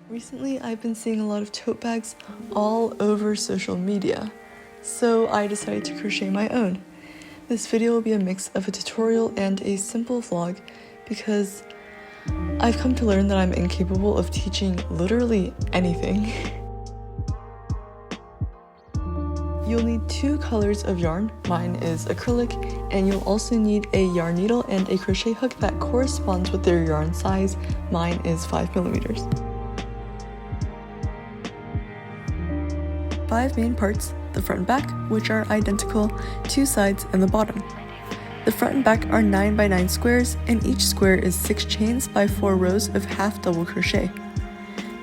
Recently, I've been seeing a lot of tote bags all over social media, so I decided to crochet my own. This video will be a mix of a tutorial and a simple vlog because I've come to learn that I'm incapable of teaching literally anything. You'll need 2 colors of yarn, mine is acrylic, and you'll also need a yarn needle and a crochet hook that corresponds with their yarn size, mine is 5mm. 5 main parts, the front and back, which are identical, 2 sides, and the bottom. The front and back are 9 by 9 squares, and each square is 6 chains by 4 rows of half double crochet.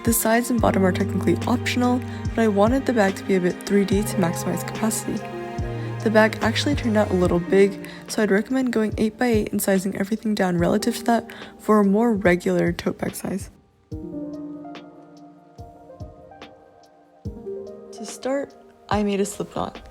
The sides and bottom are technically optional, but I wanted the bag to be a bit 3D to maximize capacity. The bag actually turned out a little big, so I'd recommend going 8 by 8 and sizing everything down relative to that for a more regular tote bag size. To start, I made a slip knot.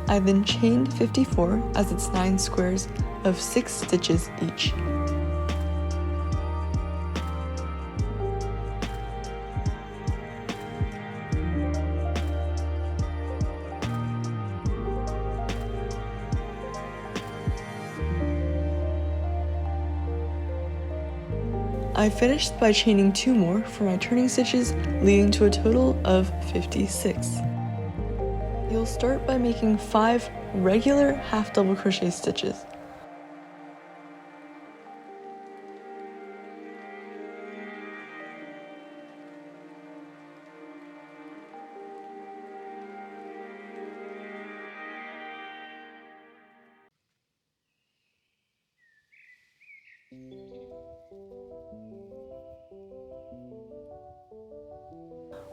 I then chained 54 as it's 9 squares of 6 stitches each. I finished by chaining 2 more for my turning stitches, leading to a total of 56. You'll start by making 5 regular half double crochet stitches.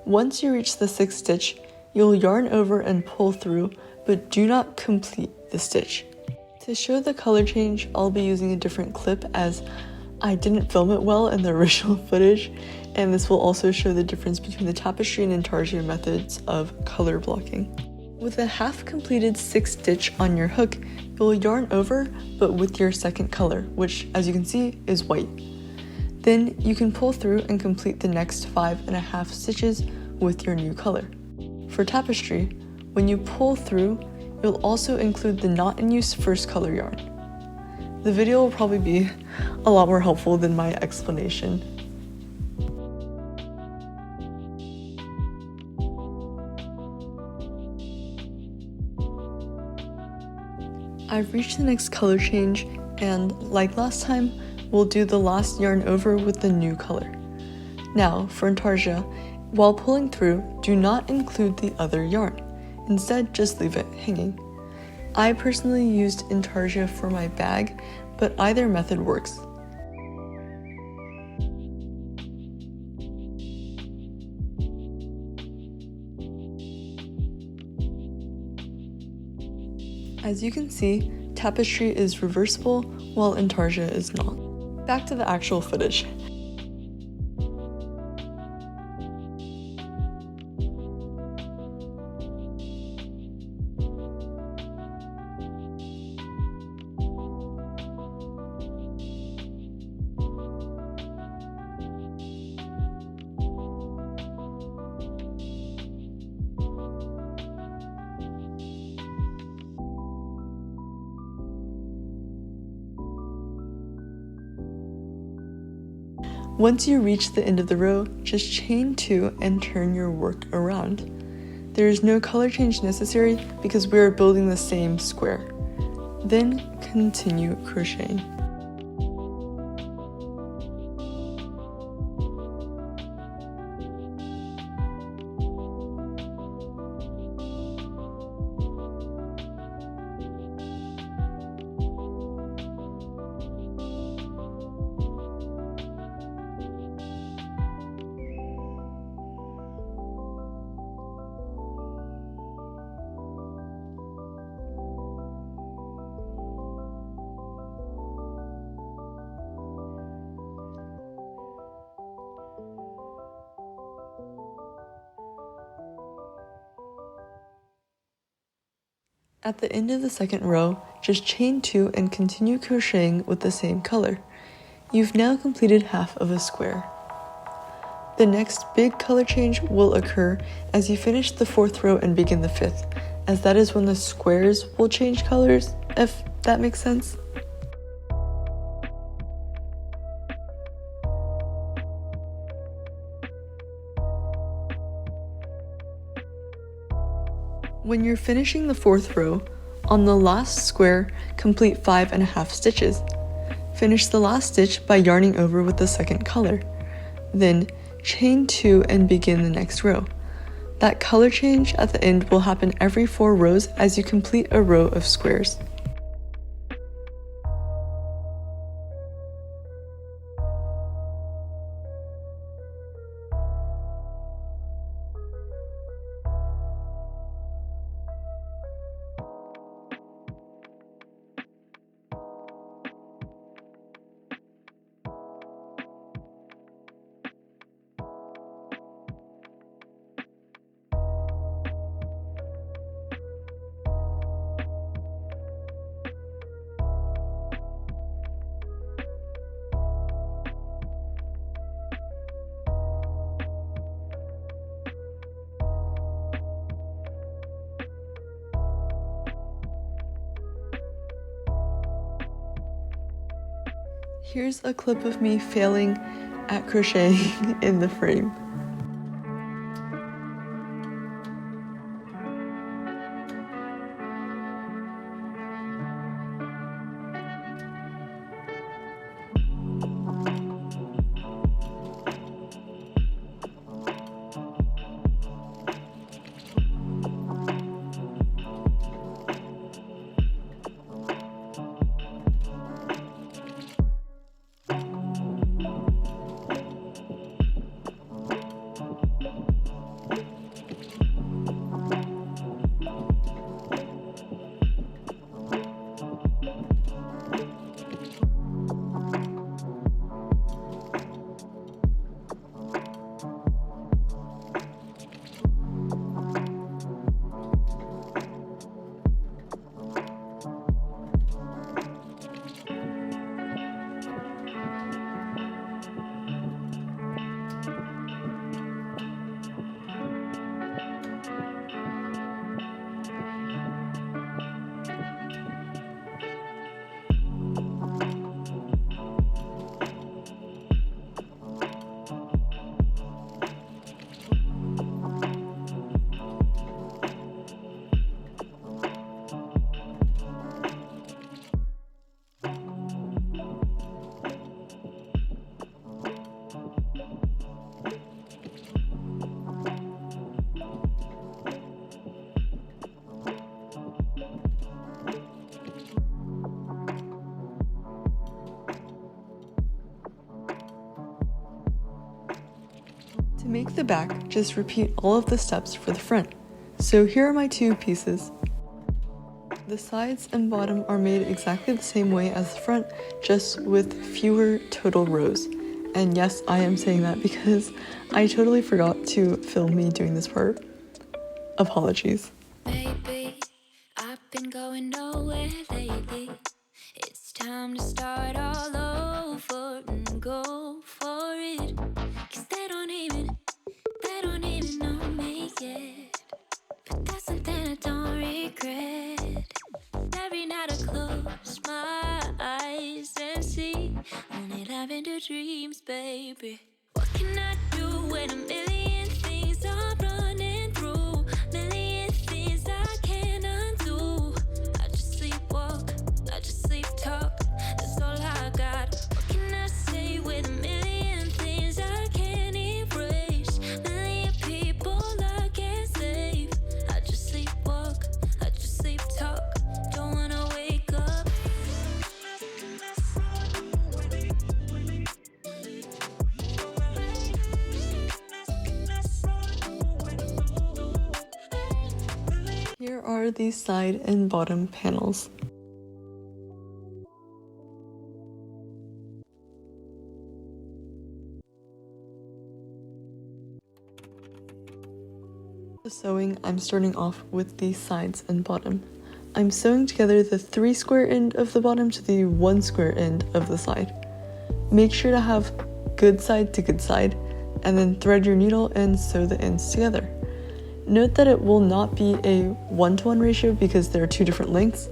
Once you reach the 6th stitch, you'll yarn over and pull through, but do not complete the stitch. To show the color change, I'll be using a different clip as I didn't film it well in the original footage, and this will also show the difference between the tapestry and intarsia methods of color blocking. With a half completed 6th stitch on your hook, you'll yarn over, but with your second color, which as you can see is white. Then you can pull through and complete the next 5.5 stitches with your new color. For tapestry, when you pull through, you'll also include the not in use first color yarn. The video will probably be a lot more helpful than my explanation. I've reached the next color change, and like last time, we'll do the last yarn over with the new color. Now, for intarsia, while pulling through, do not include the other yarn. Instead, just leave it hanging. I personally used intarsia for my bag, but either method works. As you can see, tapestry is reversible while intarsia is not. Back to the actual footage. Once you reach the end of the row, just chain 2 and turn your work around. There is no color change necessary because we are building the same square. Then continue crocheting. At the end of the second row, just chain 2 and continue crocheting with the same color. You've now completed half of a square. The next big color change will occur as you finish the 4th row and begin the 5th, as that is when the squares will change colors, if that makes sense. When you're finishing the 4th row, on the last square, complete 5.5 stitches. Finish the last stitch by yarning over with the second color. Then, chain 2 and begin the next row. That color change at the end will happen every 4 rows as you complete a row of squares. Here's a clip of me failing at crocheting in the frame. To make the back, just repeat all of the steps for the front. So here are my 2 pieces. The sides and bottom are made exactly the same way as the front, just with fewer total rows. And yes, I am saying that because I totally forgot to film me doing this part. Apologies. Baby, I've been going nowhere lately. It's time to start all over and go for it. 'Cause they don't even know me yet. But that's something I don't regret. Every night I close my eyes and see only lavender dreams, baby. What can I do when a million things are running through? Million things I can't undo. I just sleepwalk, I just sleep talk. That's all I got. What can I say with a million things I can't erase? Million people I can't save. I just sleepwalk, I just sleep talk. Don't wanna wake up. Here are the side and bottom panels. For sewing, I'm starting off with the sides and bottom. I'm sewing together the 3 square end of the bottom to the 1 square end of the side. Make sure to have good side to good side, and then thread your needle and sew the ends together. Note that it will not be a 1-to-1 ratio because there are 2 different lengths,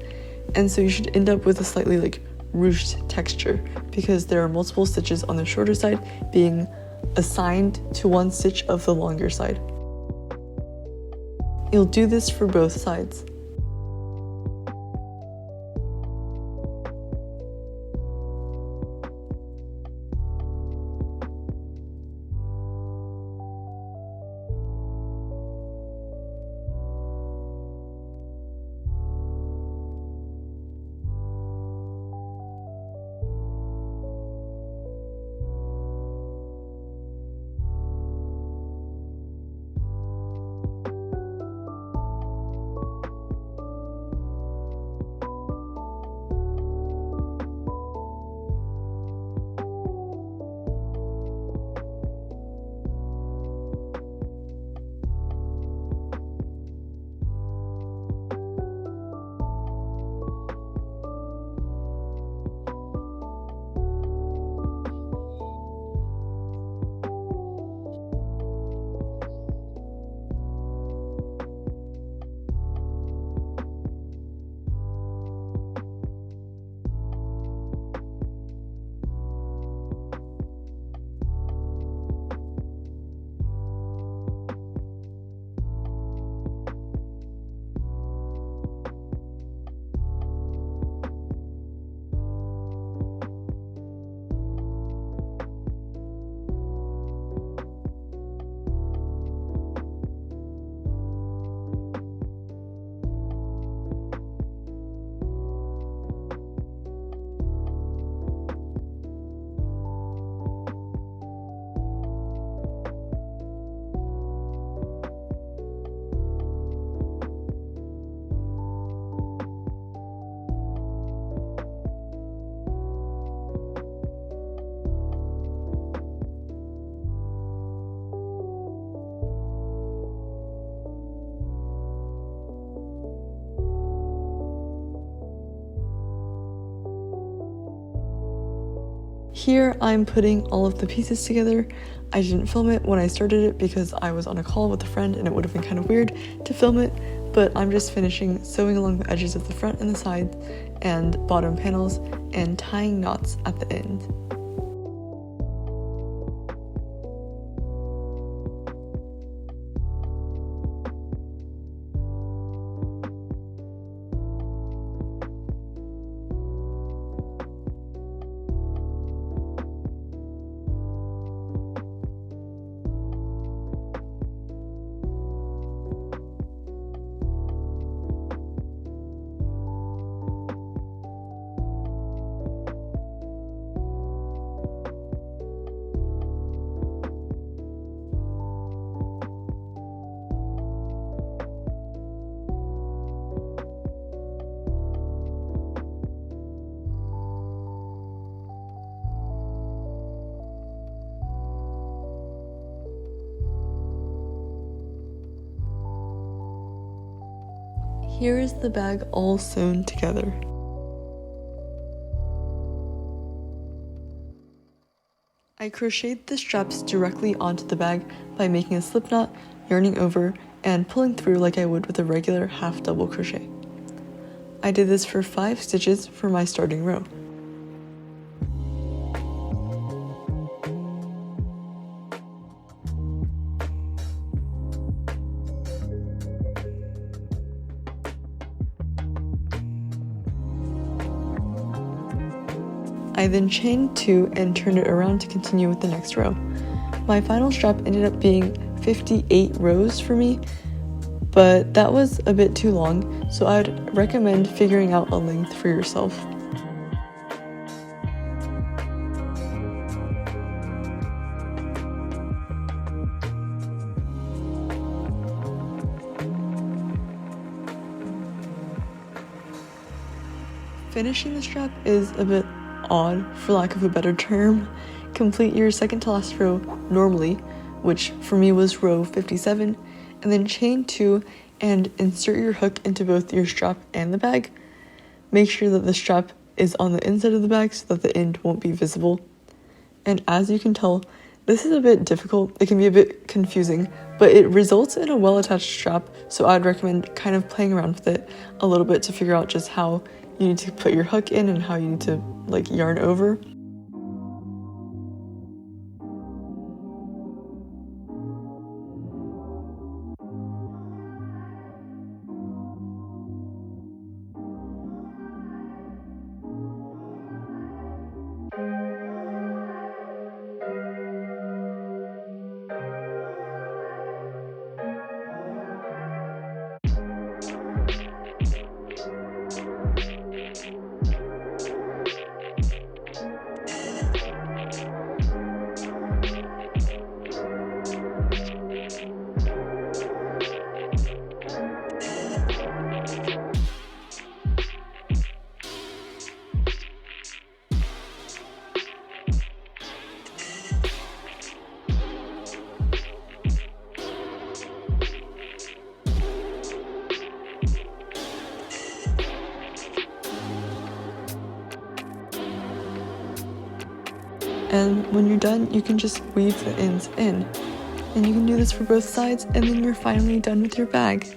and so you should end up with a slightly ruched texture because there are multiple stitches on the shorter side being assigned to 1 stitch of the longer side. You'll do this for both sides. Here I'm putting all of the pieces together. I didn't film it when I started it because I was on a call with a friend and it would have been kind of weird to film it, but I'm just finishing sewing along the edges of the front and the sides and bottom panels and tying knots at the end. Here is the bag all sewn together. I crocheted the straps directly onto the bag by making a slip knot, yarning over, and pulling through like I would with a regular half double crochet. I did this for 5 stitches for my starting row. I then chained 2 and turned it around to continue with the next row. My final strap ended up being 58 rows for me, but that was a bit too long, so I would recommend figuring out a length for yourself. Finishing the strap is a bit odd, for lack of a better term. Complete your second to last row normally, which for me was row 57, and then chain 2 and insert your hook into both your strap and the bag. Make sure that the strap is on the inside of the bag so that the end won't be visible. And as you can tell, this is a bit difficult. It can be a bit confusing, but it results in a well-attached strap, so I'd recommend kind of playing around with it a little bit to figure out just how you need to put your hook in and how you need to like yarn over. And when you're done, you can just weave the ends in. And you can do this for both sides, and then you're finally done with your bag.